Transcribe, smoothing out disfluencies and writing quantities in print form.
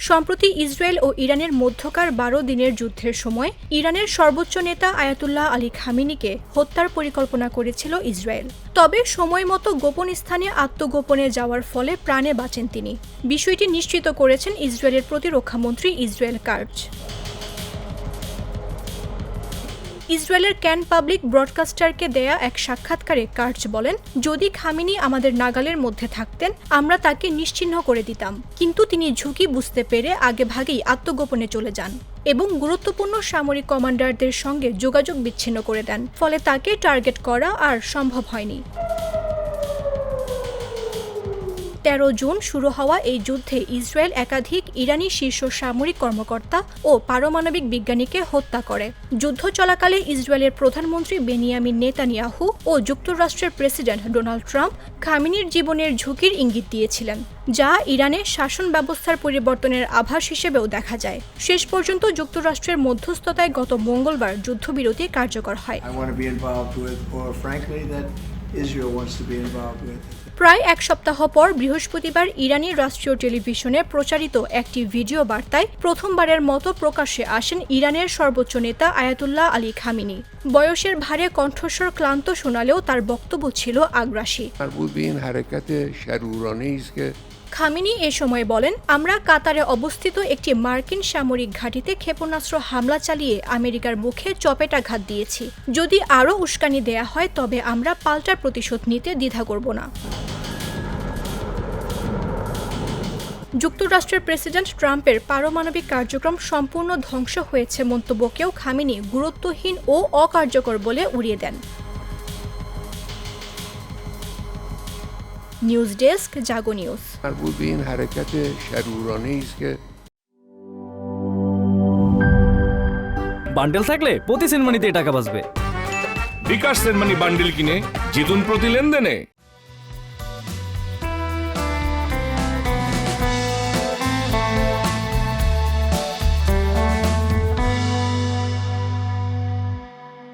সম্প্রতি ইসরায়েল ও ইরানের মধ্যকার ১২ দিনের যুদ্ধের সময় ইরানের সর্বোচ্চ নেতা আয়াতুল্লাহ আলী খামেনিকে হত্যার পরিকল্পনা করেছিল ইসরায়েল। তবে সময়মতো গোপন স্থানে আত্মগোপনে যাওয়ার ফলে প্রাণে বাঁচেন তিনি। বিষয়টি নিশ্চিত করেছেন ইসরায়েলের প্রতিরক্ষামন্ত্রী ইসরায়েল কাটজ। ইসরায়েলের ক্যান পাবলিক ব্রডকাস্টারকে দেয়া এক সাক্ষাৎকারে কাটজ বলেন, যদি খামেনি আমাদের নাগালের মধ্যে থাকতেন আমরা তাকে নিশ্চিহ্ন করে দিতাম, কিন্তু তিনি ঝুঁকি বুঝতে পেরে আগেভাগেই আত্মগোপনে চলে যান এবং গুরুত্বপূর্ণ সামরিক কমান্ডারদের সঙ্গে যোগাযোগ বিচ্ছিন্ন করে দেন, ফলে তাকে টার্গেট করা আর সম্ভব হয়নি। ১৩ জুন শুরু হওয়া এই যুদ্ধে ইসরায়েল একাধিক ইরানি শীর্ষ সামরিক কর্মকর্তা ও পারমাণবিক বিজ্ঞানীকে হত্যা করে। যুদ্ধ চলাকালে ইসরায়েলের প্রধানমন্ত্রী বেনিয়ামিন নেতানিয়াহু ও যুক্তরাষ্ট্রের প্রেসিডেন্ট ডোনাল্ড ট্রাম্প খামেনির জীবনের ঝুঁকির ইঙ্গিত দিয়েছিলেন, যা ইরানে শাসন ব্যবস্থার পরিবর্তনের আভাস হিসেবেও দেখা যায়। শেষ পর্যন্ত যুক্তরাষ্ট্রের মধ্যস্থতায় গত মঙ্গলবার যুদ্ধবিরতি কার্যকর হয়। প্রায় এক সপ্তাহ পর বৃহস্পতিবার ইরানি রাষ্ট্রীয় টেলিভিশনে প্রচারিত একটি ভিডিও বার্তায় প্রথমবারের মতো প্রকাশ্যে আসেন ইরানের সর্বোচ্চ নেতা আয়াতুল্লাহ আলী খামেনি। বয়সের ভারে কণ্ঠস্বর ক্লান্ত শোনালেও তার বক্তব্য ছিল আগ্রাসী। খামেনি এ সময় বলেন, আমরা কাতারে অবস্থিত একটি মার্কিন সামরিক ঘাঁটিতে ক্ষেপণাস্ত্র হামলা চালিয়ে আমেরিকার মুখে চপেটাঘাত দিয়েছি। যদি আরও উস্কানি দেয়া হয় তবে আমরা পাল্টা প্রতিশোধ নিতে দ্বিধা করব না। যুক্তরাষ্ট্রের প্রেসিডেন্ট ট্রাম্পের পারমাণবিক কার্যক্রম সম্পূর্ণ ধ্বংস হয়েছে মন্তব্যকেও খামেনি গুরুত্বহীন ও অকার্যকর বলে উড়িয়ে দেন। নিউজ ডেস্ক, জাগো নিউজ। বান্ডেল থাকলে প্রতি সেনমানিতে টাকা বাঁচবে। বিকাশ সেনমানি বান্ডেল কিনে জিতুন প্রতি লেনদেনে।